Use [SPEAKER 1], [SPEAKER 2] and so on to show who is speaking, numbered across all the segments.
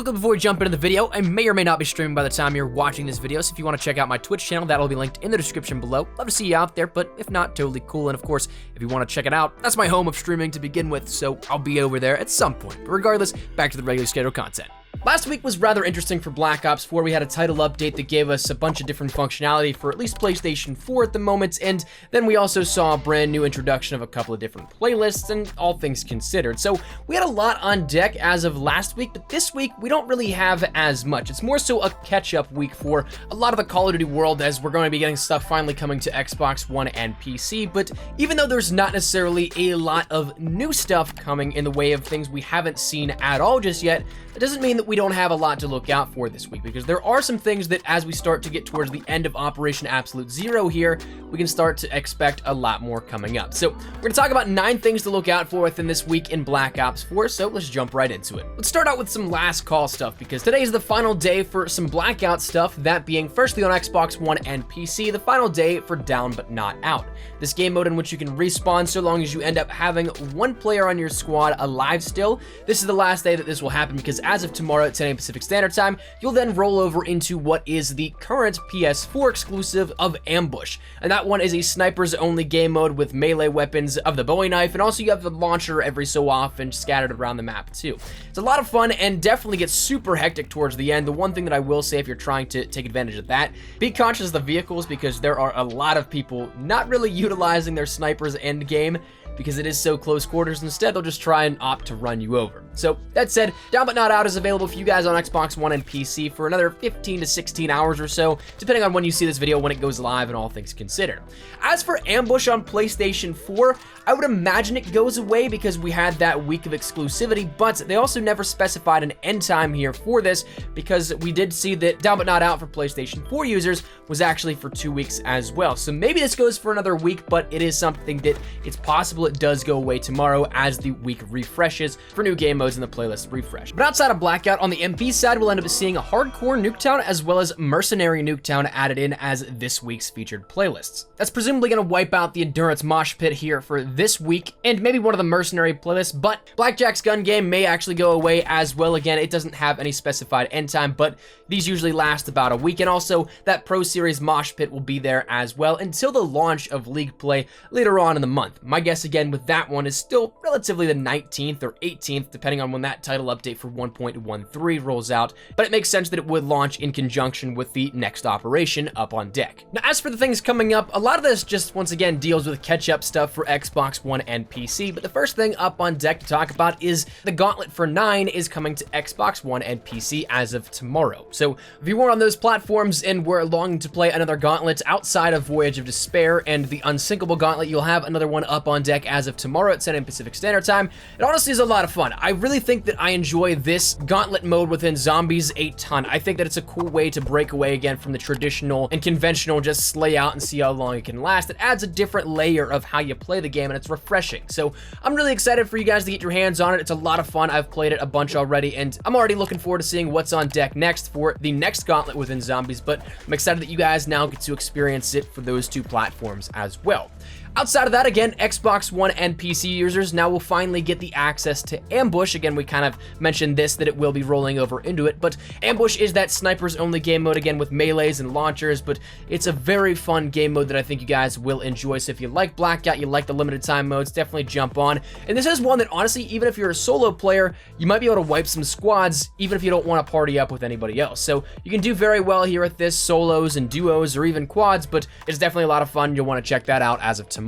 [SPEAKER 1] quickly before we jump into the video, I may or may not be streaming by the time you're watching this video, so if you want to check out my Twitch channel, that'll be linked in the description below. Love to see you out there, but if not, totally cool. And of course, if you want to check it out, that's my home of streaming to begin with, so I'll be over there at some point. But regardless, back to the regularly scheduled content. Last week was rather interesting for Black Ops 4. We had a title update that gave us a bunch of different functionality for at least PlayStation 4 at the moment, and then we also saw a brand new introduction of a couple of different playlists and all things considered. So we had a lot on deck as of last week, but this week we don't really have as much. It's more so a catch-up week for a lot of the Call of Duty world, as we're going to be getting stuff finally coming to Xbox One and PC. But even though there's not necessarily a lot of new stuff coming in the way of things we haven't seen at all just yet, it doesn't mean that we don't have a lot to look out for this week, because there are some things that as we start to get towards the end of Operation Absolute Zero here, we can start to expect a lot more coming up. So we're going to talk about 9 things to look out for within this week in Black Ops 4, so let's jump right into it. Let's start out with some last call stuff, because today is the final day for some Blackout stuff, that being firstly on Xbox One and PC, the final day for Down But Not Out. This game mode in which you can respawn so long as you end up having one player on your squad alive still. This is the last day that this will happen, because as of tomorrow at 10 a.m. Pacific Standard Time, you'll then roll over into what is the current PS4 exclusive of Ambush. And that one is a snipers only game mode with melee weapons of the Bowie knife, and also you have the launcher every so often scattered around the map too. It's a lot of fun and definitely gets super hectic towards the end. The one thing that I will say, if you're trying to take advantage of that, be conscious of the vehicles, because there are a lot of people not really utilizing their snipers end game, because it is so close quarters. Instead, they'll just try and opt to run you over. So that said, Down But Not Out is available for you guys on Xbox One and PC for another 15 to 16 hours or so, depending on when you see this video, when it goes live, and all things considered. As for Ambush on PlayStation 4, I would imagine it goes away because we had that week of exclusivity, but they also never specified an end time here for this, because we did see that Down But Not Out for PlayStation 4 users was actually for 2 weeks as well. So maybe this goes for another week, but it is something that it's possible it does go away tomorrow as the week refreshes for new game modes in the playlist refresh. But outside of Blackout, on the MP side, we'll end up seeing a Hardcore Nuketown as well as Mercenary Nuketown added in as this week's featured playlists. That's presumably going to wipe out the Endurance Mosh Pit here for this week, and maybe one of the Mercenary playlists, but Blackjack's gun game may actually go away as well. Again, it doesn't have any specified end time, but these usually last about a week, and also that Pro Series Mosh Pit will be there as well until the launch of League Play later on in the month. My guess again with that one is still relatively the 19th or 18th, depending on when that title update for 1.13 rolls out, but it makes sense that it would launch in conjunction with the next operation up on deck. Now, as for the things coming up, a lot of this just once again deals with catch-up stuff for Xbox One and PC, but the first thing up on deck to talk about is the Gauntlet for 9 is coming to Xbox One and PC as of tomorrow. So if you weren't on those platforms and were longing to play another Gauntlet outside of Voyage of Despair and the Unsinkable Gauntlet, you'll have another one up on deck as of tomorrow at 10 a.m. Pacific Standard Time. It honestly is a lot of fun. I really think that I enjoy this Gauntlet mode within Zombies a ton. I think that it's a cool way to break away again from the traditional and conventional just slay out and see how long it can last. It adds a different layer of how you play the game, and it's refreshing. So I'm really excited for you guys to get your hands on it. It's a lot of fun. I've played it a bunch already, and I'm already looking forward to seeing what's on deck next for the next Gauntlet within Zombies, but I'm excited that you guys now get to experience it for those 2 platforms as well. Outside of that, again, Xbox One and PC users now will finally get the access to Ambush. Again, we kind of mentioned this, that it will be rolling over into it, but Ambush is that snipers only game mode, again, with melees and launchers, but it's a very fun game mode that I think you guys will enjoy. So if you like Blackout, you like the limited time modes, definitely jump on. And this is one that, honestly, even if you're a solo player, you might be able to wipe some squads, even if you don't want to party up with anybody else. So you can do very well here at this, solos and duos or even quads, but it's definitely a lot of fun. You'll want to check that out as of tomorrow.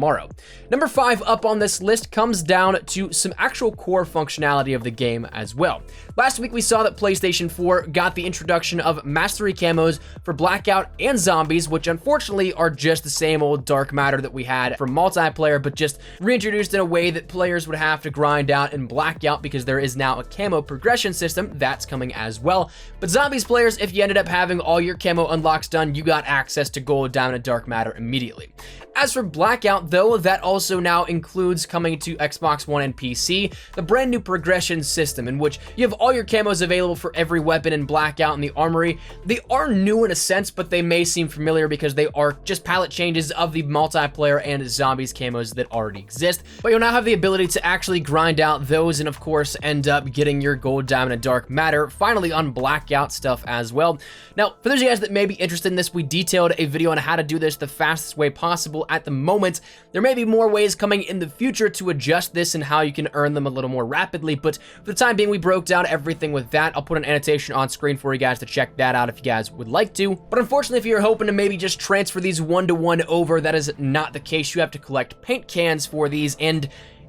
[SPEAKER 1] Number 5 up on this list comes down to some actual core functionality of the game as well. Last week we saw that PlayStation 4 got the introduction of Mastery camos for Blackout and Zombies, which unfortunately are just the same old dark matter that we had for multiplayer, but just reintroduced in a way that players would have to grind out in Blackout, because there is now a camo progression system that's coming as well. But Zombies players, if you ended up having all your camo unlocks done, you got access to gold, diamond, and dark matter immediately. As for Blackout, out, though, that also now includes, coming to Xbox One and PC, the brand new progression system in which you have all your camos available for every weapon in Blackout and the armory. They are new in a sense, but they may seem familiar because they are just palette changes of the multiplayer and zombies camos that already exist. But you'll now have the ability to actually grind out those and, of course, end up getting your gold, diamond, and dark matter finally on Blackout stuff as well. Now, for those of you guys that may be interested in this, we detailed a video on how to do this the fastest way possible at the moment. There may be more ways coming in the future to adjust this and how you can earn them a little more rapidly, but for the time being, we broke down everything with that. I'll put an annotation on screen for you guys to check that out if you guys would like to. But unfortunately, if you're hoping to maybe just transfer these one-to-one over, that is not the case. You have to collect paint cans for these, and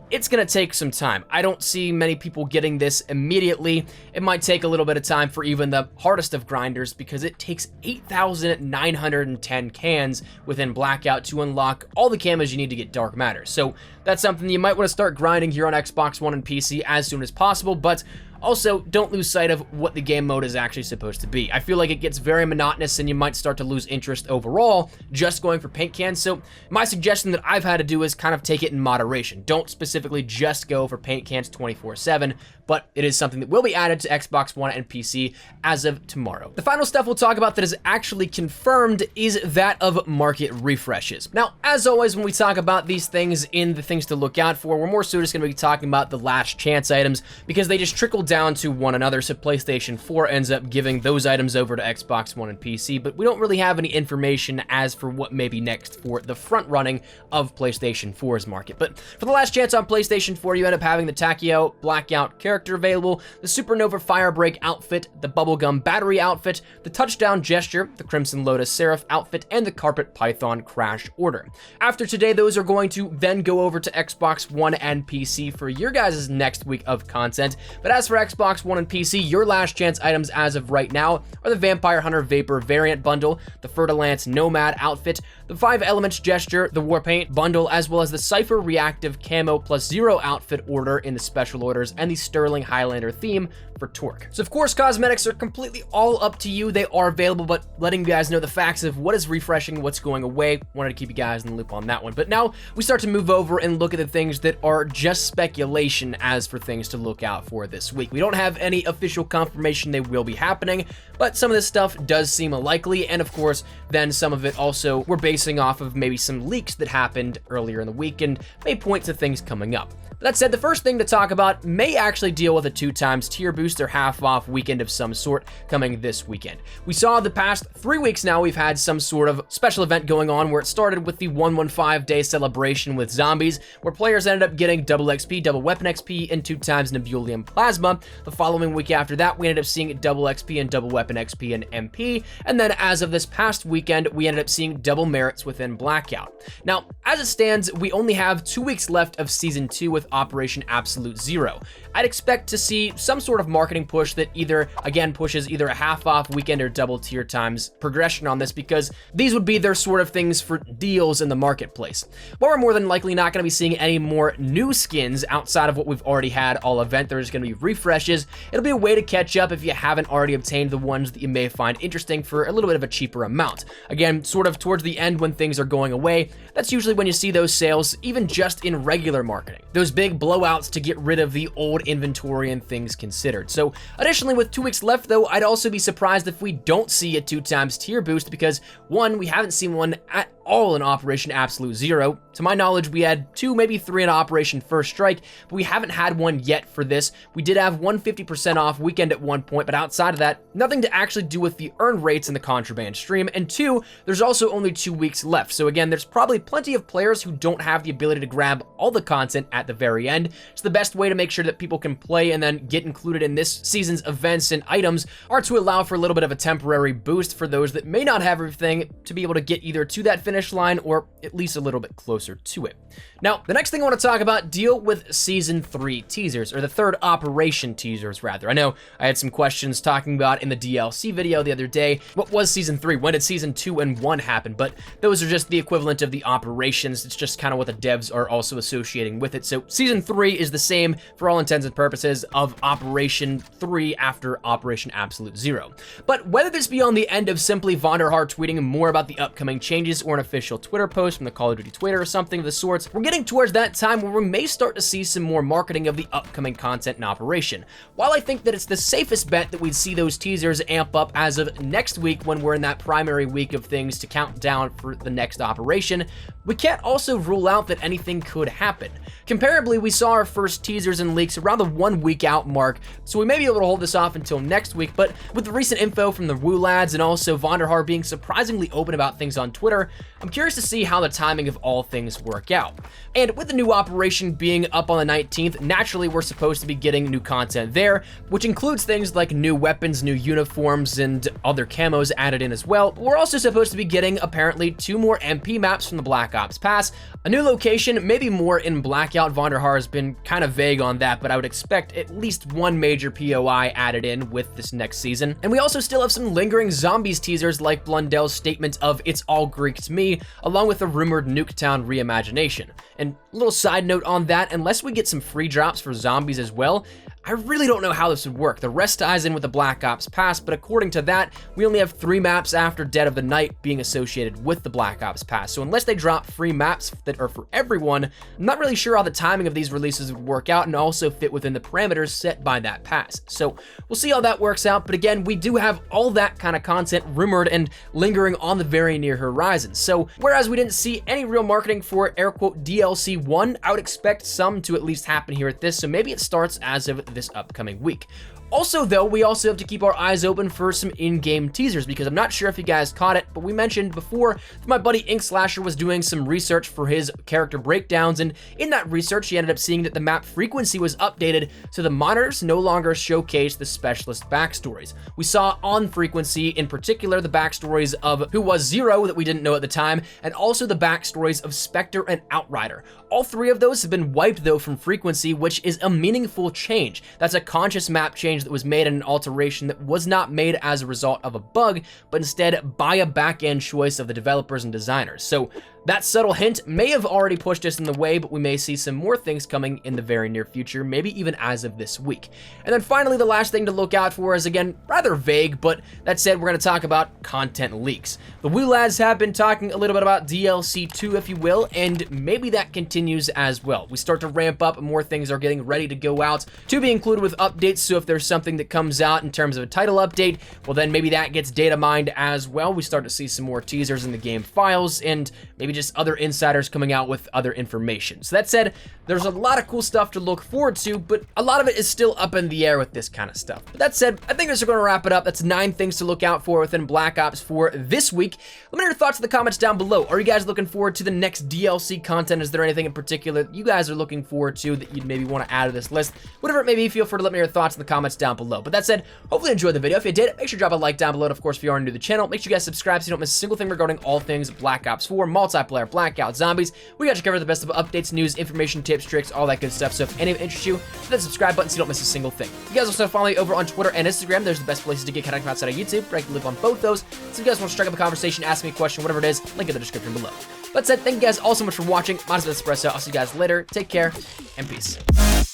[SPEAKER 1] it's gonna take some time. I don't see many people getting this immediately. It might take a little bit of time for even the hardest of grinders because it takes 8,910 cans within Blackout to unlock all the camos you need to get dark matter. So that's something you might want to start grinding here on Xbox One and PC as soon as possible, but also, don't lose sight of what the game mode is actually supposed to be. I feel like it gets very monotonous and you might start to lose interest overall just going for paint cans. So my suggestion that I've had to do is kind of take it in moderation. Don't specifically just go for paint cans 24/7, but it is something that will be added to Xbox One and PC as of tomorrow. The final stuff we'll talk about that is actually confirmed is that of market refreshes. Now, as always, when we talk about these things in the things to look out for, we're more so just going to be talking about the last chance items because they just trickle down to one another. So PlayStation 4 ends up giving those items over to Xbox One and PC, but we don't really have any information as for what may be next for the front running of PlayStation 4's market. But for the last chance on PlayStation 4, you end up having the Takeo Blackout character available, the Supernova Firebreak outfit, the Bubblegum Battery outfit, the Touchdown Gesture, the Crimson Lotus Seraph outfit, and the Carpet Python Crash Order. After today, those are going to then go over to Xbox One and PC for your guys' next week of content. But as for Xbox One and PC, your last chance items as of right now are the Vampire Hunter Vapor variant bundle, the Fer-de-Lance Nomad outfit, the 5 Elements Gesture, the Warpaint bundle, as well as the Cypher Reactive Camo plus 0 outfit order in the special orders, and the Sterling Highlander theme for Torque. So of course, cosmetics are completely all up to you. They are available, but letting you guys know the facts of what is refreshing, what's going away, wanted to keep you guys in the loop on that one. But now we start to move over and look at the things that are just speculation as for things to look out for this week. We don't have any official confirmation they will be happening, but some of this stuff does seem likely, and of course, then some of it also we're basing off of maybe some leaks that happened earlier in the week and may point to things coming up. That said, the first thing to talk about may actually deal with a 2x tier boost or half off weekend of some sort coming this weekend. We saw the past 3 weeks now we've had some sort of special event going on where it started with the 115-day celebration with zombies, where players ended up getting double XP, double weapon XP, and 2x Nebulium Plasma. The following week after that, we ended up seeing double XP and double weapon XP and MP, and then as of this past weekend, we ended up seeing double merits within Blackout. Now, as it stands, we only have 2 weeks left of Season 2 with Operation Absolute Zero. I'd expect to see some sort of marketing push that either, again, pushes either a half off weekend or double tier times progression on this, because these would be their sort of things for deals in the marketplace. But we're more than likely not going to be seeing any more new skins outside of what we've already had all event. There's going to be refreshes. It'll be a way to catch up if you haven't already obtained the ones that you may find interesting for a little bit of a cheaper amount. Again, sort of towards the end when things are going away, that's usually when you see those sales, even just in regular marketing. Those big blowouts to get rid of the old inventory and things considered. So additionally, with 2 weeks left though, I'd also be surprised if we don't see a 2x tier boost, because one, we haven't seen one at all in Operation Absolute Zero. To my knowledge, we had 2, maybe 3 in Operation First Strike, but we haven't had one yet for this. We did have 150% off weekend at one point, but outside of that, nothing to actually do with the earn rates in the contraband stream. And 2, there's also only 2 weeks left. So again, there's probably plenty of players who don't have the ability to grab all the content at the very end. So the best way to make sure that people can play and then get included in this season's events and items are to allow for a little bit of a temporary boost for those that may not have everything to be able to get either to that finish line or at least a little bit closer to it. Now, the next thing I want to talk about deal with Season 3 teasers, or the third Operation teasers, rather. I know I had some questions talking about in the DLC video the other day, what was Season 3? When did Season 2 and 1 happen? But those are just the equivalent of the operations. It's just kind of what the devs are also associating with it. So Season 3 is the same, for all intents and purposes, of Operation 3 after Operation Absolute Zero. But whether this be on the end of simply Vonderhaar tweeting more about the upcoming changes, or in a official Twitter post from the Call of Duty Twitter or something of the sorts, we're getting towards that time where we may start to see some more marketing of the upcoming content in operation. While I think that it's the safest bet that we'd see those teasers amp up as of next week when we're in that primary week of things to count down for the next operation, we can't also rule out that anything could happen. Comparably, we saw our first teasers and leaks around the 1 week out mark, so we may be able to hold this off until next week, but with the recent info from the Woo lads and also Vonderhaar being surprisingly open about things on Twitter, I'm curious to see how the timing of all things work out. And with the new operation being up on the 19th, naturally we're supposed to be getting new content there, which includes things like new weapons, new uniforms, and other camos added in as well. But we're also supposed to be getting, apparently, 2 more MP maps from the Black Ops Pass, a new location, maybe more in Blackout. Vonderhaar has been kind of vague on that, but I would expect at least 1 major POI added in with this next season. And we also still have some lingering zombies teasers like Blundell's statement of "It's all Greek to me," along with a rumored Nuketown reimagination. And a little side note on that, unless we get some free drops for zombies as well, I really don't know how this would work. The rest ties in with the Black Ops Pass, but according to that, we only have 3 maps after Dead of the Night being associated with the Black Ops Pass. So unless they drop free maps that are for everyone, I'm not really sure how the timing of these releases would work out and also fit within the parameters set by that pass. So we'll see how that works out, but again, we do have all that kind of content rumored and lingering on the very near horizon. So whereas we didn't see any real marketing for air quote DLC 1, I would expect some to at least happen here at this, so maybe it starts as of this upcoming week. Also, though, we also have to keep our eyes open for some in-game teasers, because I'm not sure if you guys caught it, but we mentioned before that my buddy Ink Slasher was doing some research for his character breakdowns, and in that research, he ended up seeing that the map frequency was updated so the monitors no longer showcase the specialist backstories. We saw on frequency, in particular, the backstories of who was Zero that we didn't know at the time, and also the backstories of Spectre and Outrider. All 3 of those have been wiped, though, from frequency, which is a meaningful change. That's a conscious map change that was made in an alteration that was not made as a result of a bug, but instead by a back-end choice of the developers and designers. So that subtle hint may have already pushed us in the way, but we may see some more things coming in the very near future, maybe even as of this week. And then finally, the last thing to look out for is, again, rather vague, but that said, we're going to talk about content leaks. The Woo lads have been talking a little bit about DLC 2, if you will, and maybe that continues as well. We start to ramp up and more things are getting ready to go out to be included with updates, so if there's something that comes out in terms of a title update, well then maybe that gets data mined as well. We start to see some more teasers in the game files and maybe just other insiders coming out with other information. So that said, there's a lot of cool stuff to look forward to, but a lot of it is still up in the air with this kind of stuff. But that said, I think this is going to wrap it up. That's 9 things to look out for within Black Ops for this week. Let me know your thoughts in the comments down below. Are you guys looking forward to the next DLC content? Is there anything in particular that you guys are looking forward to that you'd maybe want to add to this list? Whatever it may be, feel free to let me know your thoughts in the comments down below. But that said, hopefully you enjoyed the video. If you did, make sure to drop a like down below. And of course, if you are new to the channel, make sure you guys subscribe so you don't miss a single thing regarding all things Black Ops 4, multiplayer, Blackout, zombies. We got you covered the best of updates, news, information, tips, tricks, all that good stuff. So if any of it interests you, hit that subscribe button so you don't miss a single thing. You guys also follow me over on Twitter and Instagram. There's the best places to get connected outside of YouTube. I can live on both those. So if you guys want to strike up a conversation, ask me a question, whatever it is, link in the description below. That said, thank you guys all so much for watching. My name is Espresso. I'll see you guys later. Take care and peace.